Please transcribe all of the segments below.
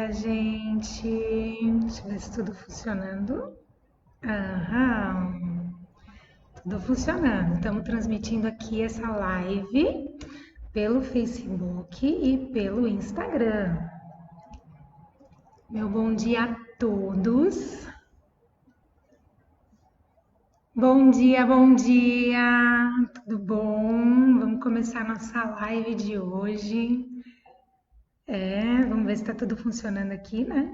dia, gente. Deixa eu ver se tudo funcionando. Aham, tudo funcionando. Estamos transmitindo aqui essa live pelo Facebook e pelo Instagram. Meu bom dia a todos. Bom dia, bom dia. Tudo bom? Vamos começar a nossa live de hoje. Vamos ver se está tudo funcionando aqui, né?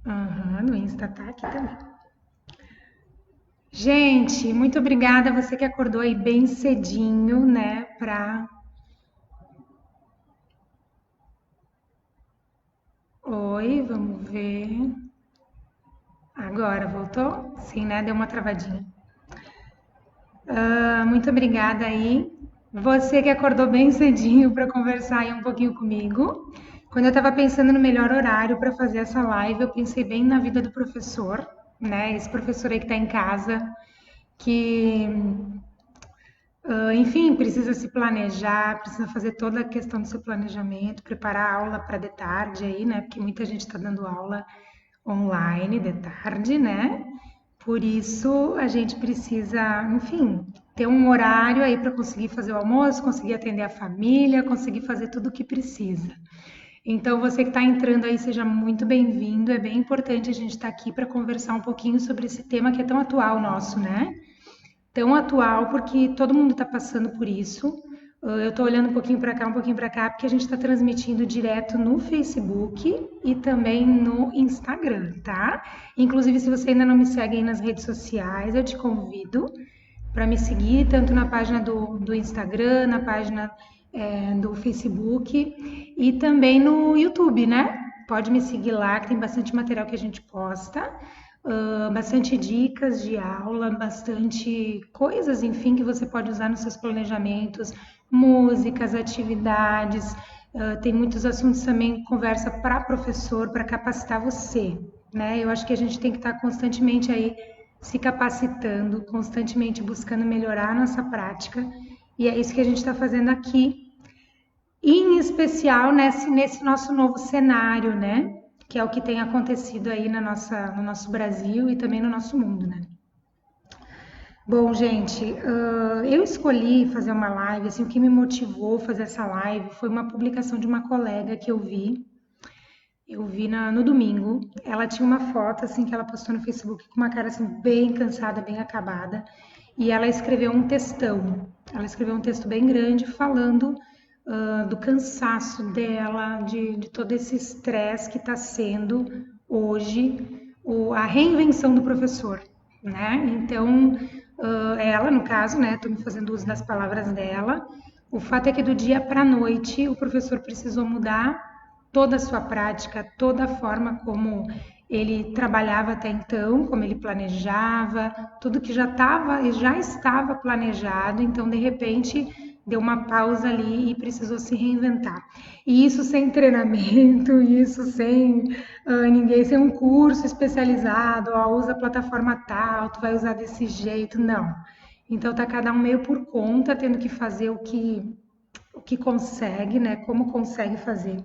Aham, no Insta tá aqui também. Gente, muito obrigada a você que acordou aí bem cedinho, né, Oi, vamos ver. Agora voltou? Sim, né? Deu uma travadinha. Muito obrigada aí. Você que acordou bem cedinho para conversar aí um pouquinho comigo. Quando eu estava pensando no melhor horário para fazer essa live, eu pensei bem na vida do professor, né? Esse professor aí que está em casa, que enfim, precisa se planejar, precisa fazer toda a questão do seu planejamento, preparar a aula para de tarde aí, né? Porque muita gente está dando aula online de tarde, né? Por isso a gente precisa, enfim, ter um horário aí para conseguir fazer o almoço, conseguir atender a família, conseguir fazer tudo o que precisa. Então, você que está entrando aí, seja muito bem-vindo. É bem importante a gente estar aqui para conversar um pouquinho sobre esse tema que é tão atual nosso, né? Tão atual porque todo mundo está passando por isso. Eu estou olhando um pouquinho para cá, porque a gente está transmitindo direto no Facebook e também no Instagram, tá? Inclusive, se você ainda não me segue aí nas redes sociais, eu te convido para me seguir, tanto na página do Instagram, na página do Facebook e também no YouTube, né? Pode me seguir lá, que tem bastante material que a gente posta, bastante dicas de aula, bastante coisas, enfim, que você pode usar nos seus planejamentos, músicas, atividades. Tem muitos assuntos também, conversa para professor, para capacitar você, né? Eu acho que a gente tem que estar constantemente aí se capacitando, constantemente buscando melhorar a nossa prática, e é isso que a gente está fazendo aqui, em especial nesse nosso novo cenário, né? Que é o que tem acontecido aí no nosso Brasil e também no nosso mundo, né? Bom, gente, eu escolhi fazer uma live, assim, o que me motivou a fazer essa live foi uma publicação de uma colega que eu vi no domingo. Ela tinha uma foto, assim, que ela postou no Facebook com uma cara, assim, bem cansada, bem acabada. E ela escreveu um textão. Ela escreveu um texto bem grande falando do cansaço dela, de todo esse estresse que está sendo hoje a reinvenção do professor, né? Então, ela, no caso, né, estou me fazendo uso das palavras dela, o fato é que do dia para a noite o professor precisou mudar toda a sua prática, toda a forma como ele trabalhava até então, como ele planejava, tudo que já estava planejado, então de repente deu uma pausa ali e precisou se reinventar. E isso sem treinamento, isso sem ninguém, sem um curso especializado, ó, usa a plataforma tal, tu vai usar desse jeito, não. Então tá cada um meio por conta, tendo que fazer o que consegue, né? Como consegue fazer.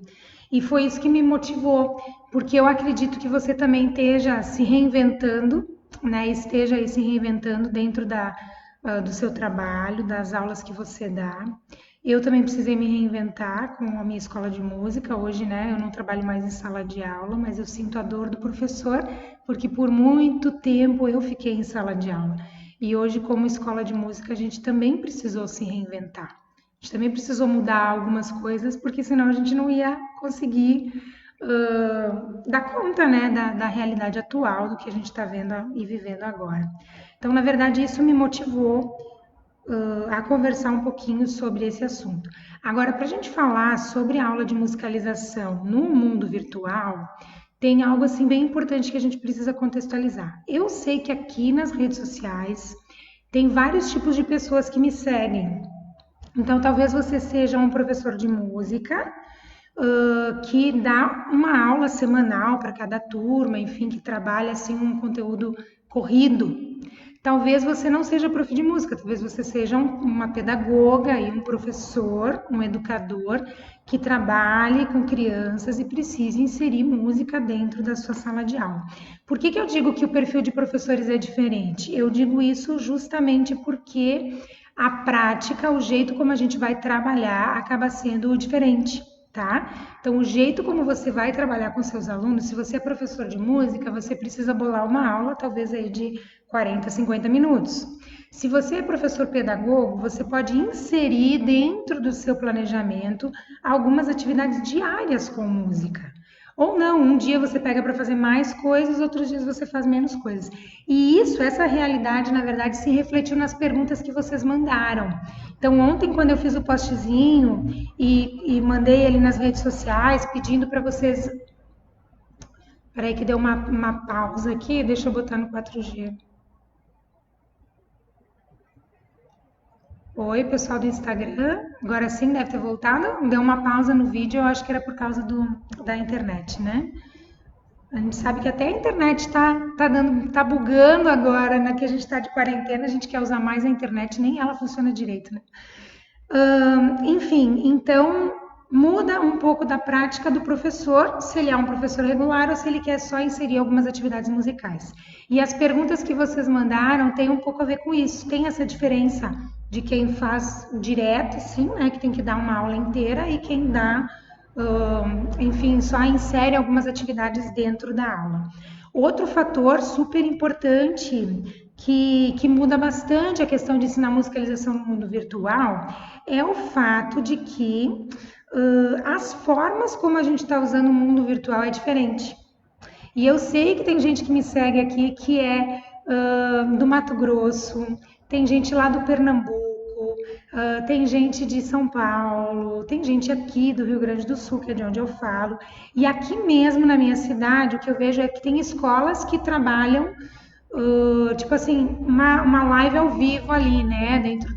E foi isso que me motivou, porque eu acredito que você também esteja se reinventando, né? Esteja aí se reinventando dentro do seu trabalho, das aulas que você dá. Eu também precisei me reinventar com a minha escola de música. Hoje, né, eu não trabalho mais em sala de aula, mas eu sinto a dor do professor, porque por muito tempo eu fiquei em sala de aula. E hoje, como escola de música, a gente também precisou se reinventar. A gente também precisou mudar algumas coisas, porque senão a gente não ia conseguir dar conta, né, da realidade atual, do que a gente está vendo e vivendo agora. Então, na verdade, isso me motivou a conversar um pouquinho sobre esse assunto. Agora, para a gente falar sobre a aula de musicalização no mundo virtual, tem algo assim bem importante que a gente precisa contextualizar. Eu sei que aqui nas redes sociais tem vários tipos de pessoas que me seguem. Então, talvez você seja um professor de música que dá uma aula semanal para cada turma, enfim, que trabalha assim um conteúdo corrido. Talvez você não seja prof de música, talvez você seja uma pedagoga e um professor, um educador que trabalhe com crianças e precise inserir música dentro da sua sala de aula. Por que eu digo que o perfil de professores é diferente? Eu digo isso justamente porque a prática, o jeito como a gente vai trabalhar, acaba sendo diferente. Tá? Então, o jeito como você vai trabalhar com seus alunos, se você é professor de música, você precisa bolar uma aula, talvez aí de 40, 50 minutos. Se você é professor pedagogo, você pode inserir dentro do seu planejamento algumas atividades diárias com música. Ou não, um dia você pega para fazer mais coisas, outros dias você faz menos coisas. E isso, essa realidade, na verdade, se refletiu nas perguntas que vocês mandaram. Então, ontem, quando eu fiz o postzinho e mandei ele nas redes sociais, pedindo para vocês... Peraí que deu uma pausa aqui, deixa eu botar no 4G. Oi, pessoal do Instagram. Agora sim, deve ter voltado. Deu uma pausa no vídeo, eu acho que era por causa da internet, né? A gente sabe que até a internet tá bugando agora, né? Que a gente está de quarentena, a gente quer usar mais a internet, nem ela funciona direito, né? Enfim, então muda um pouco da prática do professor, se ele é um professor regular ou se ele quer só inserir algumas atividades musicais. E as perguntas que vocês mandaram têm um pouco a ver com isso, tem essa diferença de quem faz direto, sim, né, que tem que dar uma aula inteira, e quem dá, enfim, só insere algumas atividades dentro da aula. Outro fator super importante que muda bastante a questão de ensinar musicalização no mundo virtual é o fato de que as formas como a gente está usando o mundo virtual é diferente. E eu sei que tem gente que me segue aqui que é do Mato Grosso, tem gente lá do Pernambuco, tem gente de São Paulo, tem gente aqui do Rio Grande do Sul, que é de onde eu falo. E aqui mesmo na minha cidade, o que eu vejo é que tem escolas que trabalham tipo assim, uma live ao vivo ali, né, dentro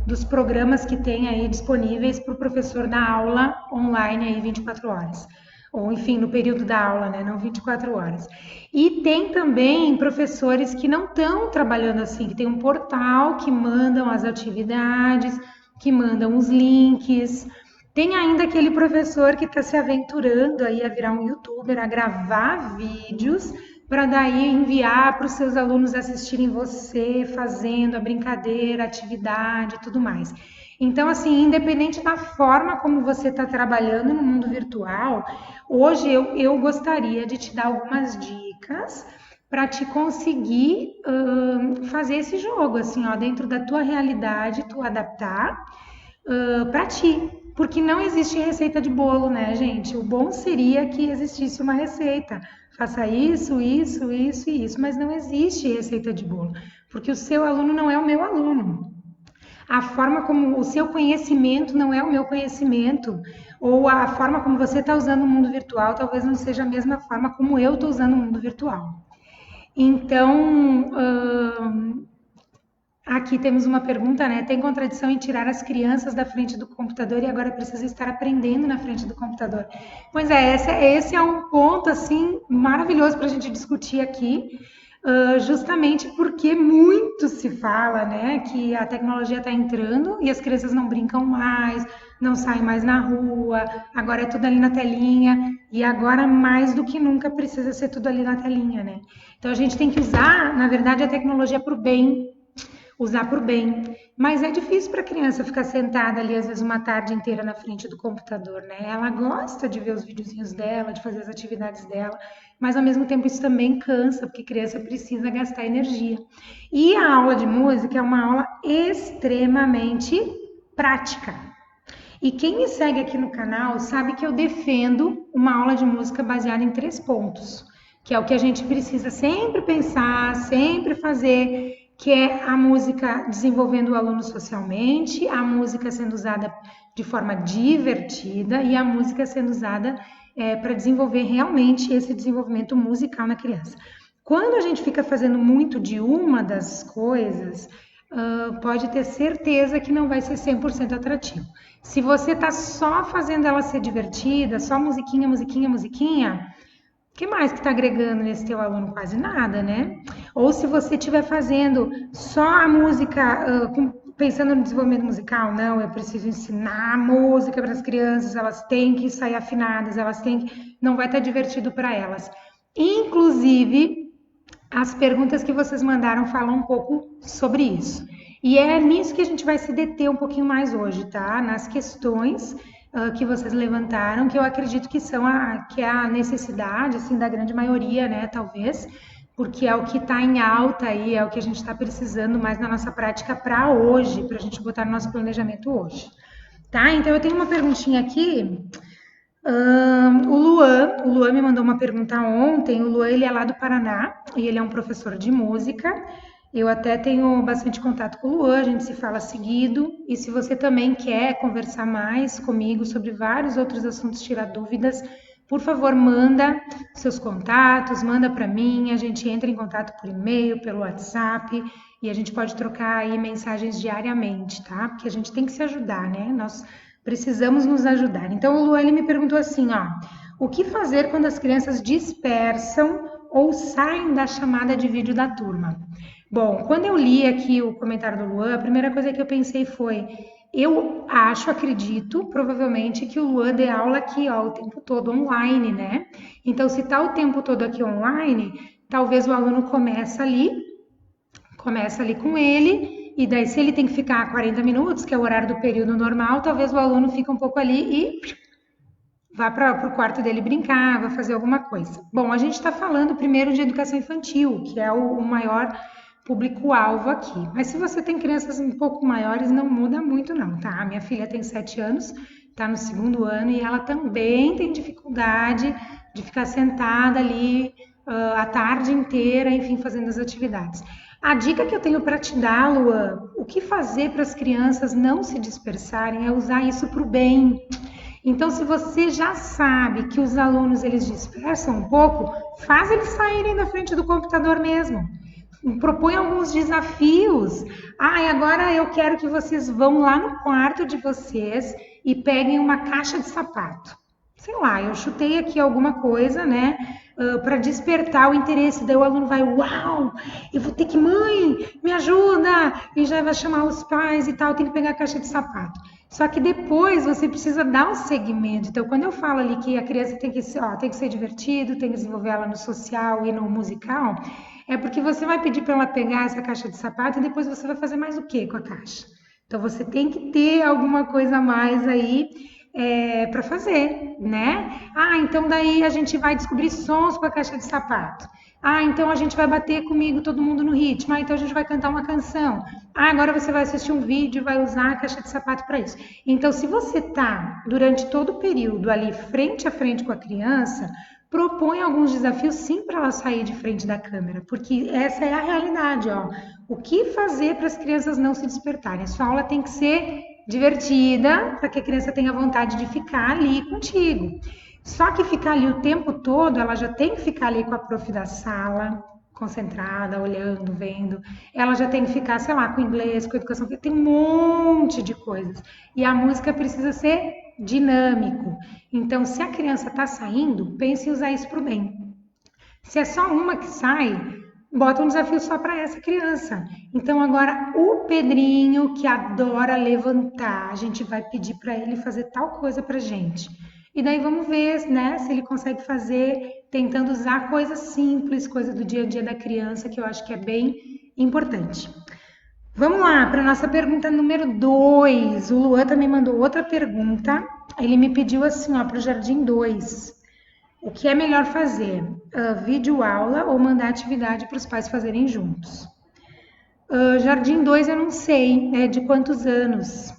dos programas que tem aí disponíveis para o professor dar aula online aí 24 horas. Ou, enfim, no período da aula, né, não 24 horas. E tem também professores que não estão trabalhando assim, que tem um portal que mandam as atividades, que mandam os links. Tem ainda aquele professor que está se aventurando aí a virar um youtuber, a gravar vídeos para daí enviar para os seus alunos assistirem você fazendo a brincadeira, a atividade e tudo mais. Então, assim, independente da forma como você está trabalhando no mundo virtual, hoje eu gostaria de te dar algumas dicas para te conseguir fazer esse jogo, assim, ó, dentro da tua realidade, tu adaptar para ti. Porque não existe receita de bolo, né, gente? O bom seria que existisse uma receita. Faça isso, isso, isso e isso, mas não existe receita de bolo, porque o seu aluno não é o meu aluno. A forma como o seu conhecimento não é o meu conhecimento, ou a forma como você está usando o mundo virtual talvez não seja a mesma forma como eu estou usando o mundo virtual. Então, aqui temos uma pergunta, né? Tem contradição em tirar as crianças da frente do computador e agora precisa estar aprendendo na frente do computador? Pois é, esse é um ponto, assim, maravilhoso para a gente discutir aqui, justamente porque muito se fala, né, que a tecnologia está entrando e as crianças não brincam mais, não saem mais na rua, agora é tudo ali na telinha, e agora mais do que nunca precisa ser tudo ali na telinha, né? Então a gente tem que usar, na verdade, a tecnologia para o bem, usar para o bem. Mas é difícil para a criança ficar sentada ali, às vezes, uma tarde inteira na frente do computador, né? Ela gosta de ver os videozinhos dela, de fazer as atividades dela, mas ao mesmo tempo isso também cansa, porque a criança precisa gastar energia. E a aula de música é uma aula extremamente prática. E quem me segue aqui no canal sabe que eu defendo uma aula de música baseada em 3 pontos, que é o que a gente precisa sempre pensar, sempre fazer, que é a música desenvolvendo o aluno socialmente, a música sendo usada de forma divertida e a música sendo usada para desenvolver realmente esse desenvolvimento musical na criança. Quando a gente fica fazendo muito de uma das coisas, pode ter certeza que não vai ser 100% atrativo. Se você está só fazendo ela ser divertida, só musiquinha, musiquinha, musiquinha, que mais que está agregando nesse teu aluno? Quase nada, né? Ou se você estiver fazendo só a música, pensando no desenvolvimento musical, não, eu preciso ensinar música para as crianças, elas têm que sair afinadas, elas têm que... Não vai estar divertido para elas. Inclusive, as perguntas que vocês mandaram falam um pouco sobre isso. E é nisso que a gente vai se deter um pouquinho mais hoje, tá? Nas questões que vocês levantaram, que eu acredito que são que é a necessidade, assim, da grande maioria, né, talvez, porque é o que está em alta aí, é o que a gente está precisando mais na nossa prática para hoje, para a gente botar no nosso planejamento hoje. Tá? Então, eu tenho uma perguntinha aqui. O Luan me mandou uma pergunta ontem. O Luan, ele é lá do Paraná e ele é um professor de música. Eu até tenho bastante contato com o Luan, a gente se fala seguido. E se você também quer conversar mais comigo sobre vários outros assuntos, tirar dúvidas, por favor, manda seus contatos, manda para mim. A gente entra em contato por e-mail, pelo WhatsApp e a gente pode trocar aí mensagens diariamente, tá? Porque a gente tem que se ajudar, né? Nós precisamos nos ajudar. Então, o Luan, ele me perguntou assim, ó, o que fazer quando as crianças dispersam ou saem da chamada de vídeo da turma? Bom, quando eu li aqui o comentário do Luan, a primeira coisa que eu pensei foi, eu acredito, provavelmente, que o Luan dê aula aqui, ó, o tempo todo online, né? Então, se tá o tempo todo aqui online, talvez o aluno começa ali com ele, e daí se ele tem que ficar 40 minutos, que é o horário do período normal, talvez o aluno fique um pouco ali e vá para o quarto dele brincar, vai fazer alguma coisa. Bom, a gente está falando primeiro de educação infantil, que é o maior público-alvo aqui. Mas se você tem crianças um pouco maiores, não muda muito não, tá? A minha filha tem 7 anos, está no 2º ano e ela também tem dificuldade de ficar sentada ali a tarde inteira, enfim, fazendo as atividades. A dica que eu tenho para te dar, Luan, o que fazer para as crianças não se dispersarem é usar isso para o bem. Então, se você já sabe que os alunos eles dispersam um pouco, faz eles saírem da frente do computador mesmo. Propõe alguns desafios. Ah, e agora eu quero que vocês vão lá no quarto de vocês e peguem uma caixa de sapato. Sei lá, eu chutei aqui alguma coisa, né, para despertar o interesse. Daí o aluno vai, uau, eu vou ter que, mãe, me ajuda, e já vai chamar os pais e tal, tem que pegar a caixa de sapato. Só que depois você precisa dar um segmento. Então, quando eu falo ali que a criança tem que ser divertido, tem que desenvolver ela no social e no musical, é porque você vai pedir para ela pegar essa caixa de sapato e depois você vai fazer mais o quê com a caixa? Então, você tem que ter alguma coisa a mais aí para fazer, né? Ah, então daí a gente vai descobrir sons com a caixa de sapato. Ah, então a gente vai bater comigo todo mundo no ritmo. Ah, então a gente vai cantar uma canção. Ah, agora você vai assistir um vídeo e vai usar a caixa de sapato para isso. Então, se você tá durante todo o período ali frente a frente com a criança, propõe alguns desafios sim para ela sair de frente da câmera, porque essa é a realidade, ó. O que fazer para as crianças não se despertarem? A sua aula tem que ser divertida, para que a criança tenha vontade de ficar ali contigo. Só que ficar ali o tempo todo, ela já tem que ficar ali com a prof da sala, concentrada, olhando, vendo. Ela já tem que ficar, sei lá, com inglês, com educação, tem um monte de coisas. E a música precisa ser dinâmico. Então, se a criança está saindo, pense em usar isso para o bem. Se é só uma que sai, bota um desafio só para essa criança. Então, agora, o Pedrinho, que adora levantar, a gente vai pedir para ele fazer tal coisa para gente. E daí vamos ver, né, se ele consegue fazer, tentando usar coisas simples, coisa do dia a dia da criança, que eu acho que é bem importante. Vamos lá, para a nossa pergunta número 2. O Luan também mandou outra pergunta. Ele me pediu assim, ó, para o Jardim 2. O que é melhor fazer? Vídeo aula ou mandar atividade para os pais fazerem juntos? Jardim 2 eu não sei, de quantos anos,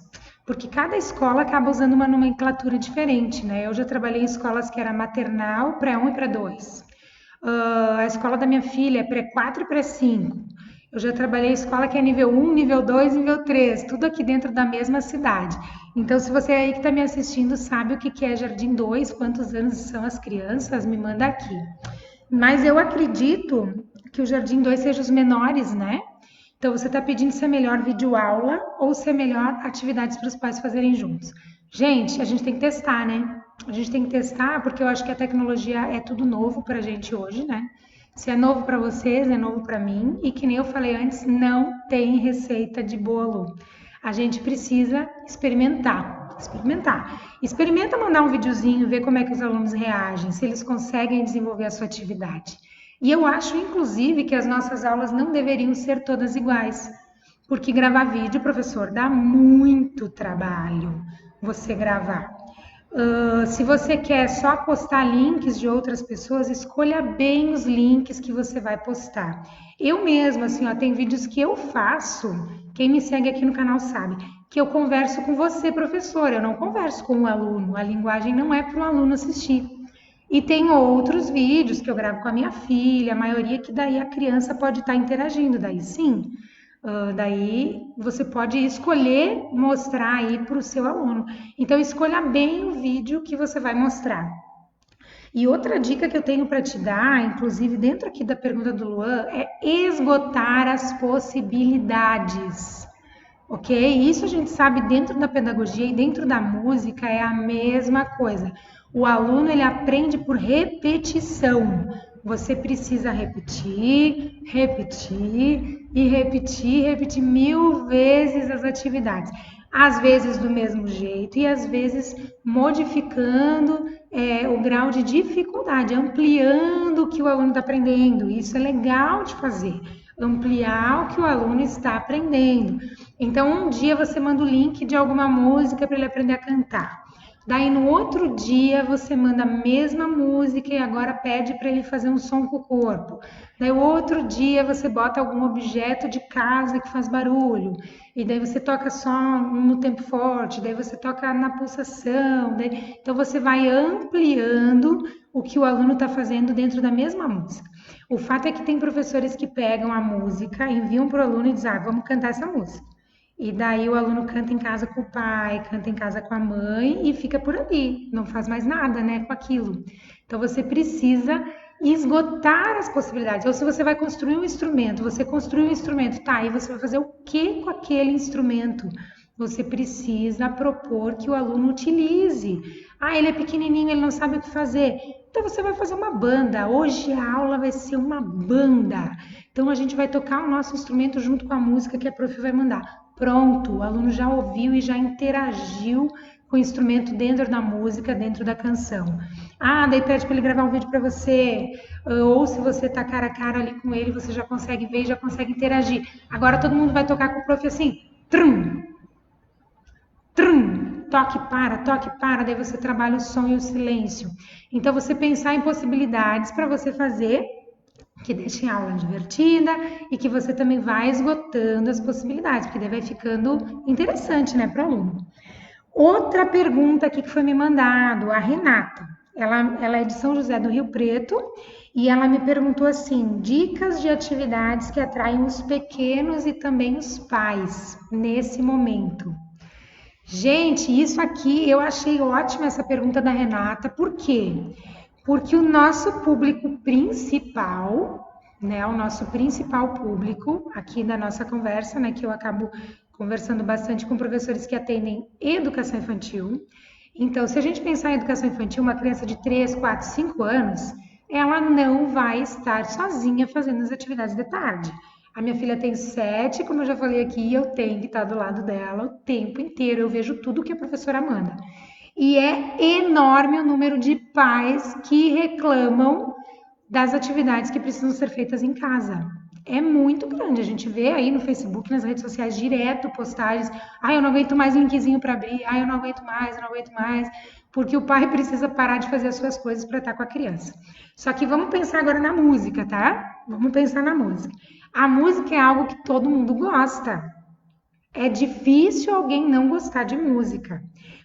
porque cada escola acaba usando uma nomenclatura diferente, né? Eu já trabalhei em escolas que era maternal, pré-1 e pré-2. A escola da minha filha é pré-4 e pré-5. Eu já trabalhei em escola que é nível 1, nível 2, nível 3, tudo aqui dentro da mesma cidade. Então, se você aí que está me assistindo sabe o que é Jardim 2, quantos anos são as crianças, me manda aqui. Mas eu acredito que o Jardim 2 seja os menores, né? Então, você está pedindo se é melhor videoaula ou se é melhor atividades para os pais fazerem juntos. Gente, a gente tem que testar, né? A gente tem que testar, porque eu acho que a tecnologia é tudo novo para a gente hoje, né? Se é novo para vocês, é novo para mim. E que nem eu falei antes, não tem receita de bolo. A gente precisa experimentar. Experimentar. Experimenta mandar um videozinho, ver como é que os alunos reagem, se eles conseguem desenvolver a sua atividade. E eu acho, inclusive, que as nossas aulas não deveriam ser todas iguais. Porque gravar vídeo, professor, dá muito trabalho você gravar. Se você quer só postar links de outras pessoas, escolha bem os links que você vai postar. Eu mesma, assim, ó, tem vídeos que eu faço, quem me segue aqui no canal sabe, que eu converso com você, professor, eu não converso com o aluno, a linguagem não é para o aluno assistir. E tem outros vídeos que eu gravo com a minha filha, a maioria que daí a criança pode estar interagindo, daí sim. Daí você pode escolher mostrar aí para o seu aluno. Então escolha bem o vídeo que você vai mostrar. E outra dica que eu tenho para te dar, inclusive dentro aqui da pergunta do Luan, é esgotar as possibilidades. Ok? Isso a gente sabe dentro da pedagogia e dentro da música é a mesma coisa. O aluno ele aprende por repetição. Você precisa repetir, repetir e repetir, repetir 1000 vezes as atividades. Às vezes do mesmo jeito e às vezes modificando o grau de dificuldade, ampliando o que o aluno está aprendendo. Isso é legal de fazer, ampliar o que o aluno está aprendendo. Então, um dia você manda o link de alguma música para ele aprender a cantar. Daí, no outro dia, você manda a mesma música e agora pede para ele fazer um som com o corpo. Daí, o outro dia, você bota algum objeto de casa que faz barulho. E daí, você toca só no tempo forte. Daí, você toca na pulsação. Então, você vai ampliando o que o aluno está fazendo dentro da mesma música. O fato é que tem professores que pegam a música, enviam para o aluno e dizem, vamos cantar essa música. E daí o aluno canta em casa com o pai, canta em casa com a mãe e fica por ali, não faz mais nada, né, com aquilo. Então você precisa esgotar as possibilidades. Ou se você vai construir um instrumento, você construiu um instrumento, tá, e você vai fazer o que com aquele instrumento? Você precisa propor que o aluno utilize. Ah, ele é pequenininho, ele não sabe o que fazer. Então você vai fazer uma banda. Hoje a aula vai ser uma banda. Então a gente vai tocar o nosso instrumento junto com a música que a prof vai mandar. Pronto, o aluno já ouviu e já interagiu com o instrumento dentro da música, dentro da canção. Ah, daí pede para ele gravar um vídeo para você, ou se você tá cara a cara ali com ele, você já consegue ver e já consegue interagir. Agora todo mundo vai tocar com o prof assim, trum, trum, toque para, daí você trabalha o som e o silêncio. Então você pensar em possibilidades para você fazer que deixem a aula divertida e que você também vai esgotando as possibilidades, porque daí vai ficando interessante, né, para o aluno. Outra pergunta aqui que foi me mandado, a Renata. Ela é de São José do Rio Preto e ela me perguntou assim, dicas de atividades que atraem os pequenos e também os pais nesse momento. Gente, isso aqui eu achei ótima essa pergunta da Renata, por quê? Porque o nosso público principal, né, o nosso principal público aqui da nossa conversa, né, que eu acabo conversando bastante com professores que atendem educação infantil. Então, se a gente pensar em educação infantil, uma criança de 3, 4, 5 anos, ela não vai estar sozinha fazendo as atividades de tarde. A minha filha tem 7, como eu já falei aqui, eu tenho que estar do lado dela o tempo inteiro, eu vejo tudo que a professora manda. E é enorme o número de pais que reclamam das atividades que precisam ser feitas em casa. É muito grande, a gente vê aí no Facebook, nas redes sociais, direto postagens, eu não aguento mais um linkzinho para abrir, eu não aguento mais, porque o pai precisa parar de fazer as suas coisas para estar com a criança. Só que vamos pensar agora na música, tá? Vamos pensar na música. A música é algo que todo mundo gosta. É difícil alguém não gostar de música.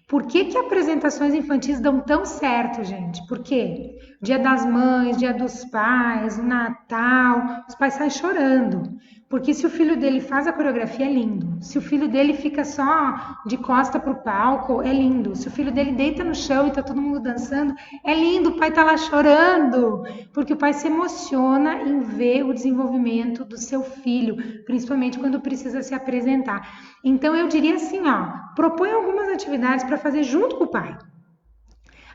Por que apresentações infantis dão tão certo, gente? Por quê? Dia das Mães, Dia dos Pais, o Natal, os pais saem chorando. Porque se o filho dele faz a coreografia, é lindo. Se o filho dele fica só de costa pro palco, é lindo. Se o filho dele deita no chão e tá todo mundo dançando, é lindo. O pai tá lá chorando. Porque o pai se emociona em ver o desenvolvimento do seu filho, principalmente quando precisa se apresentar. Então eu diria assim, propõe algumas atividades para fazer junto com o pai.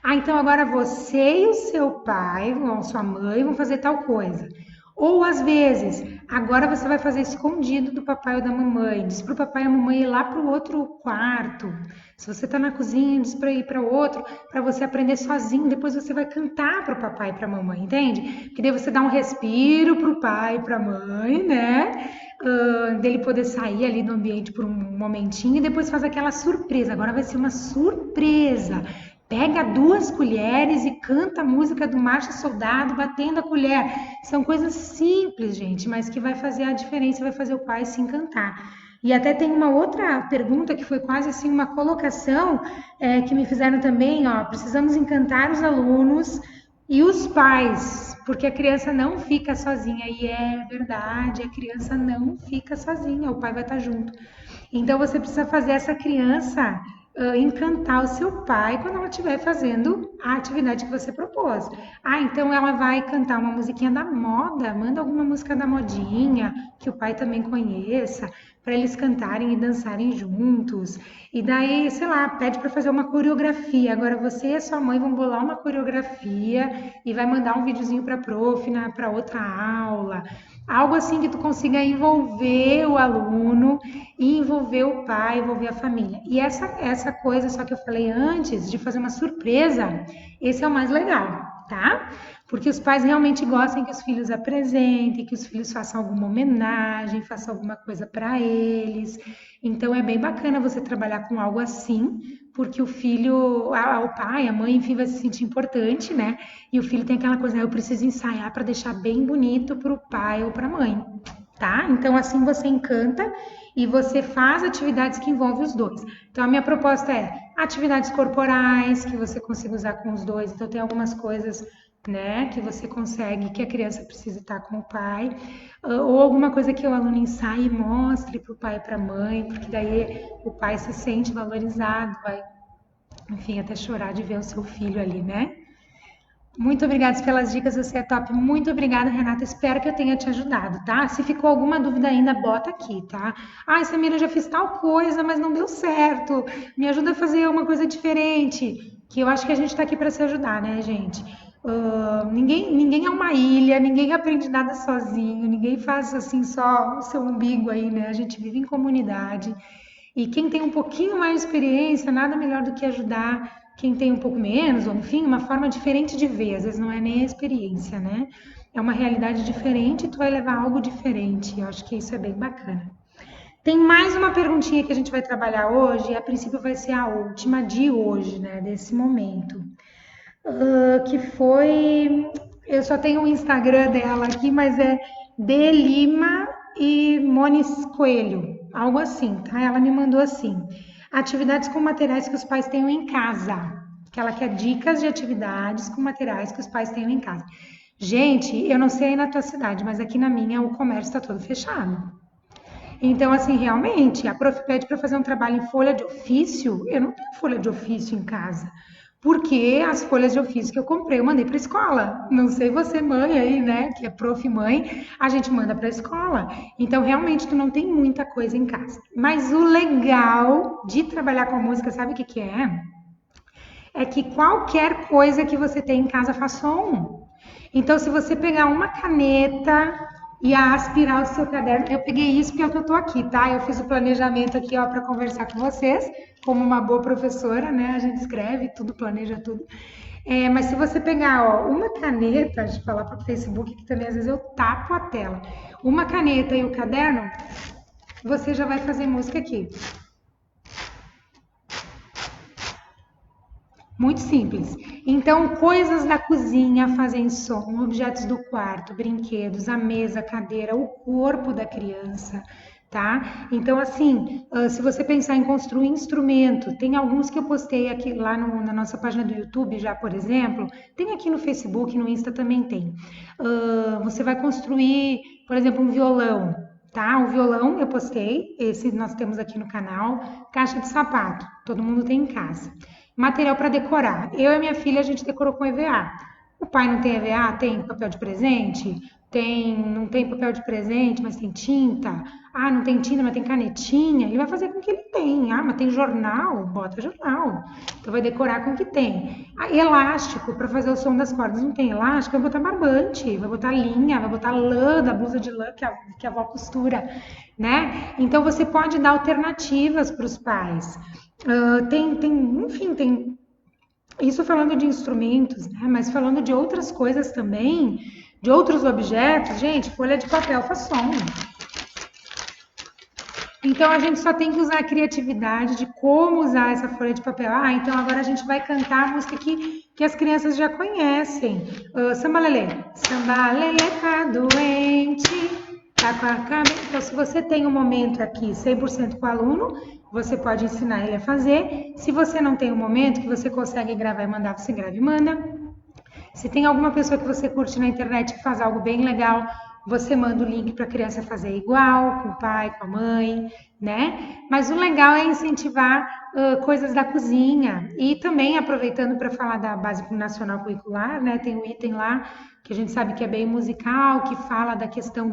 Ah, então agora você e o seu pai, ou sua mãe, vão fazer tal coisa. Ou às vezes, agora você vai fazer escondido do papai ou da mamãe. Diz para o papai e a mamãe ir lá para o outro quarto. Se você está na cozinha, diz para ir para outro, para você aprender sozinho. Depois você vai cantar para o papai e para a mamãe, entende? Porque daí você dá um respiro para o pai e para a mãe, né? Dele poder sair ali do ambiente por um momentinho e depois faz aquela surpresa. Agora vai ser uma surpresa. Pega 2 colheres e canta a música do Marcha Soldado batendo a colher. São coisas simples, gente, mas que vai fazer a diferença, vai fazer o pai se encantar. E até tem uma outra pergunta que foi quase assim uma colocação que me fizeram também, ó. Precisamos encantar os alunos e os pais, porque a criança não fica sozinha. E é verdade, a criança não fica sozinha, o pai vai estar junto. Então você precisa fazer essa criança encantar o seu pai quando ela estiver fazendo a atividade que você propôs. Ah, então ela vai cantar uma musiquinha da moda, manda alguma música da modinha que o pai também conheça, para eles cantarem e dançarem juntos. E daí, sei lá, pede para fazer uma coreografia. Agora você e a sua mãe vão bolar uma coreografia e vai mandar um videozinho para a prof, para outra aula. Algo assim que tu consiga envolver o aluno e envolver o pai, envolver a família. E essa coisa só que eu falei antes, de fazer uma surpresa, esse é o mais legal, tá? Porque os pais realmente gostam que os filhos apresentem, que os filhos façam alguma homenagem, façam alguma coisa para eles. Então é bem bacana você trabalhar com algo assim, porque o filho, o pai, a mãe, enfim, vai se sentir importante, né? E o filho tem aquela coisa, eu preciso ensaiar para deixar bem bonito para o pai ou para a mãe, tá? Então assim você encanta e você faz atividades que envolvem os dois. Então a minha proposta é atividades corporais que você consiga usar com os dois. Então tem algumas coisas, né, que você consegue, que a criança precisa estar com o pai, ou alguma coisa que o aluno ensaie e mostre para o pai e para a mãe, porque daí o pai se sente valorizado, vai, enfim, até chorar de ver o seu filho ali, né? Muito obrigada pelas dicas, você é top. Muito obrigada, Renata. Espero que eu tenha te ajudado, tá? Se ficou alguma dúvida ainda, bota aqui, tá? Ai, Samira, eu já fiz tal coisa, mas não deu certo. Me ajuda a fazer uma coisa diferente. Que eu acho que a gente tá aqui para se ajudar, né, gente? Ninguém é uma ilha, ninguém aprende nada sozinho, ninguém faz assim só o seu umbigo aí, né? A gente vive em comunidade. E quem tem um pouquinho mais de experiência, nada melhor do que ajudar quem tem um pouco menos, ou enfim, uma forma diferente de ver. Às vezes não é nem a experiência, né? É uma realidade diferente e tu vai levar algo diferente. Eu acho que isso é bem bacana. Tem mais uma perguntinha que a gente vai trabalhar hoje, e a princípio vai ser a última de hoje, né? Desse momento. Que foi. Eu só tenho o Instagram dela aqui, mas é de Lima e Monis Coelho, algo assim, tá? Ela me mandou assim: atividades com materiais que os pais tenham em casa. Que ela quer dicas de atividades com materiais que os pais tenham em casa. Gente, eu não sei aí na tua cidade, mas aqui na minha o comércio está todo fechado. Então, assim, realmente, a prof pede para fazer um trabalho em folha de ofício. Eu não tenho folha de ofício em casa. Porque as folhas de ofício que eu comprei, eu mandei para a escola. Não sei você, mãe aí, né, que é prof mãe, a gente manda para a escola. Então, realmente, tu não tem muita coisa em casa. Mas o legal de trabalhar com música, sabe o que que é? É que qualquer coisa que você tem em casa faz som. Então, se você pegar uma caneta e aspirar o seu caderno, eu peguei isso porque é o que eu tô aqui, tá? Eu fiz o planejamento aqui, ó, para conversar com vocês, como uma boa professora, né? A gente escreve tudo, planeja tudo. Mas se você pegar, ó, uma caneta, deixa eu falar para o Facebook que também às vezes eu tapo a tela, uma caneta e o caderno, você já vai fazer música aqui. Muito simples. Então, coisas da cozinha fazem som, objetos do quarto, brinquedos, a mesa, a cadeira, o corpo da criança, tá? Então, assim, se você pensar em construir instrumento, tem alguns que eu postei aqui lá na nossa página do YouTube já, por exemplo, tem aqui no Facebook, no Insta também tem. Você vai construir, por exemplo, um violão, tá? O violão eu postei, esse nós temos aqui no canal, caixa de sapato, todo mundo tem em casa. Material para decorar. Eu e minha filha, a gente decorou com EVA. O pai não tem EVA? Tem papel de presente? não tem papel de presente, mas tem tinta. Ah, não tem tinta, mas tem canetinha. Ele vai fazer com o que ele tem. Ah, mas tem jornal? Bota jornal. Então vai decorar com o que tem. Ah, elástico para fazer o som das cordas. Não tem elástico, vai botar barbante, vai botar linha, vai botar lã da blusa de lã que a avó costura, né? Então você pode dar alternativas para os pais. Enfim, tem isso falando de instrumentos, né? Mas falando de outras coisas também, de outros objetos, gente, folha de papel faz som. Então a gente só tem que usar a criatividade de como usar essa folha de papel. Ah, então agora a gente vai cantar a música que as crianças já conhecem. Samba Lelê. Samba Lelê tá doente, tá com a cabeça. Então, se você tem um momento aqui 100% com o aluno, você pode ensinar ele a fazer. Se você não tem um momento que você consegue gravar e mandar, você grava e manda. Se tem alguma pessoa que você curte na internet que faz algo bem legal, você manda o link para a criança fazer igual, com o pai, com a mãe, né? Mas o legal é incentivar coisas da cozinha. E também, aproveitando para falar da Base Nacional Curricular, né? Tem um item lá que a gente sabe que é bem musical, que fala da questão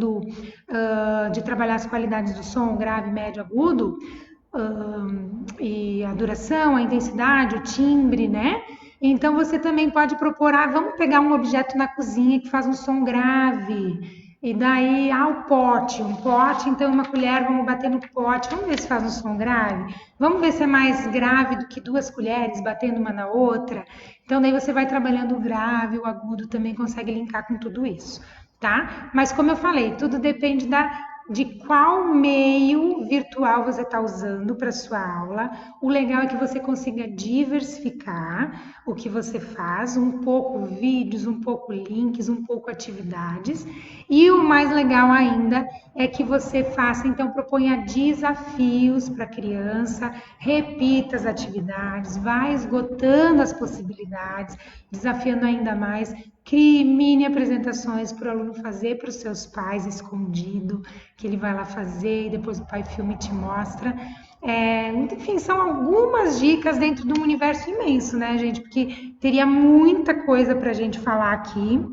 de trabalhar as qualidades do som, grave, médio, agudo, e a duração, a intensidade, o timbre, né? Então você também pode propor, vamos pegar um objeto na cozinha que faz um som grave. E daí, o pote, um pote, então uma colher, vamos bater no pote, vamos ver se faz um som grave. Vamos ver se é mais grave do que duas colheres batendo uma na outra. Então daí você vai trabalhando o grave, o agudo também consegue linkar com tudo isso, tá? Mas como eu falei, tudo depende de qual meio virtual você está usando para sua aula. O legal é que você consiga diversificar o que você faz, um pouco vídeos, um pouco links, um pouco atividades. E o mais legal ainda é que você faça, então proponha desafios para a criança, repita as atividades, vai esgotando as possibilidades, desafiando ainda mais. Crie mini apresentações para o aluno fazer para os seus pais escondido, que ele vai lá fazer e depois o pai filma e te mostra. Enfim, são algumas dicas dentro de um universo imenso, né, gente? Porque teria muita coisa para a gente falar aqui.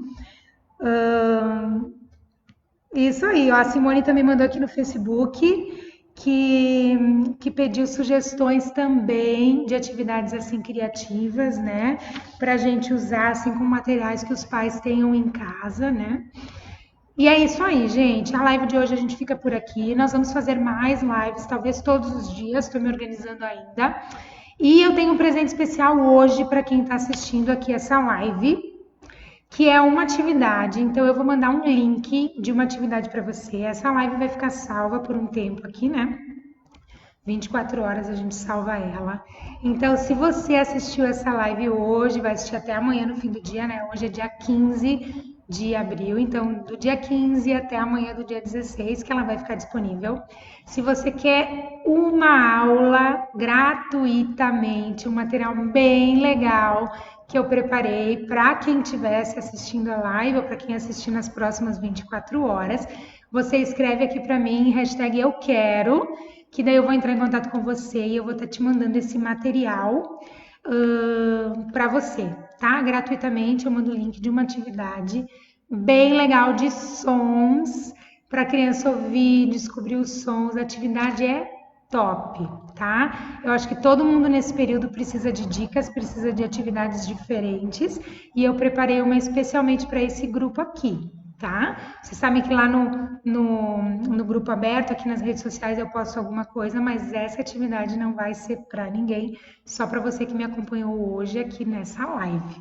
Isso aí, ó, a Simone também mandou aqui no Facebook que pediu sugestões também de atividades assim criativas, né? Para a gente usar assim com materiais que os pais tenham em casa, né? E é isso aí, gente. A live de hoje a gente fica por aqui. Nós vamos fazer mais lives, talvez todos os dias. Estou me organizando ainda. E eu tenho um presente especial hoje para quem está assistindo aqui essa live, que é uma atividade. Então eu vou mandar um link de uma atividade para você. Essa live vai ficar salva por um tempo aqui, né? 24 horas a gente salva ela. Então, se você assistiu essa live hoje, vai assistir até amanhã no fim do dia, né? Hoje é dia 15 de abril, então do dia 15 até amanhã do dia 16 que ela vai ficar disponível. Se você quer uma aula gratuitamente, um material bem legal que eu preparei para quem estivesse assistindo a live ou para quem assistir nas próximas 24 horas, você escreve aqui para mim, hashtag eu quero, que daí eu vou entrar em contato com você e eu vou estar te mandando esse material para você, tá? Gratuitamente eu mando o link de uma atividade bem legal de sons para a criança ouvir, descobrir os sons. A atividade é top, tá? Eu acho que todo mundo nesse período precisa de dicas, precisa de atividades diferentes e eu preparei uma especialmente para esse grupo aqui, tá? Vocês sabem que lá no grupo aberto, aqui nas redes sociais, eu posto alguma coisa, mas essa atividade não vai ser para ninguém, só para você que me acompanhou hoje aqui nessa live.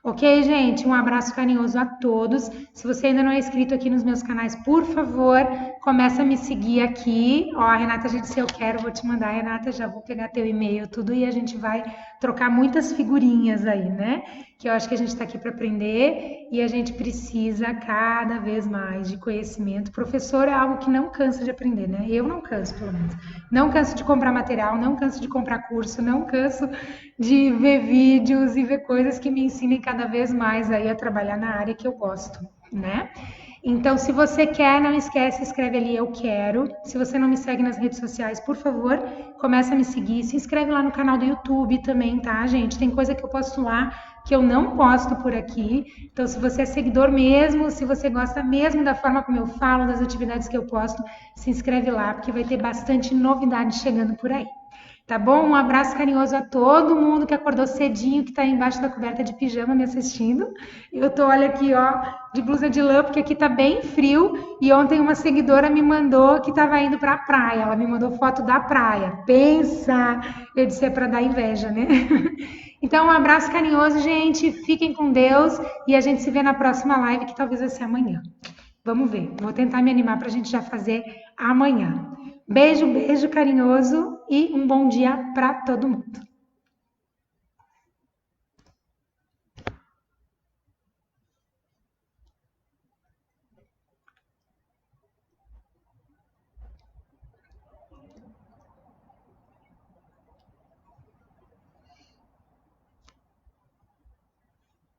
Ok, gente? Um abraço carinhoso a todos. Se você ainda não é inscrito aqui nos meus canais, por favor, começa a me seguir aqui. Ó, a Renata já disse eu quero, vou te mandar, Renata, já vou pegar teu e-mail, tudo, e a gente vai trocar muitas figurinhas aí, né? Que eu acho que a gente está aqui para aprender e a gente precisa cada vez mais de conhecimento. Professor é algo que não cansa de aprender, né? Eu não canso, pelo menos. Não canso de comprar material, não canso de comprar curso, não canso de ver vídeos e ver coisas que me ensinem cada vez mais aí a trabalhar na área que eu gosto, né? Então, se você quer, não esquece, escreve ali eu quero. Se você não me segue nas redes sociais, por favor, começa a me seguir. Se inscreve lá no canal do YouTube também, tá, gente? Tem coisa que eu posto lá que eu não posto por aqui. Então, se você é seguidor mesmo, se você gosta mesmo da forma como eu falo, das atividades que eu posto, se inscreve lá, porque vai ter bastante novidade chegando por aí. Tá bom? Um abraço carinhoso a todo mundo que acordou cedinho, que tá aí embaixo da coberta de pijama me assistindo. Eu tô, olha aqui, ó, de blusa de lã, porque aqui tá bem frio. E ontem uma seguidora me mandou que tava indo pra praia. Ela me mandou foto da praia. Pensa! Eu disse, é pra dar inveja, né? Então, um abraço carinhoso, gente. Fiquem com Deus. E a gente se vê na próxima live, que talvez vai ser amanhã. Vamos ver. Vou tentar me animar pra gente já fazer amanhã. Beijo, beijo carinhoso e um bom dia para todo mundo.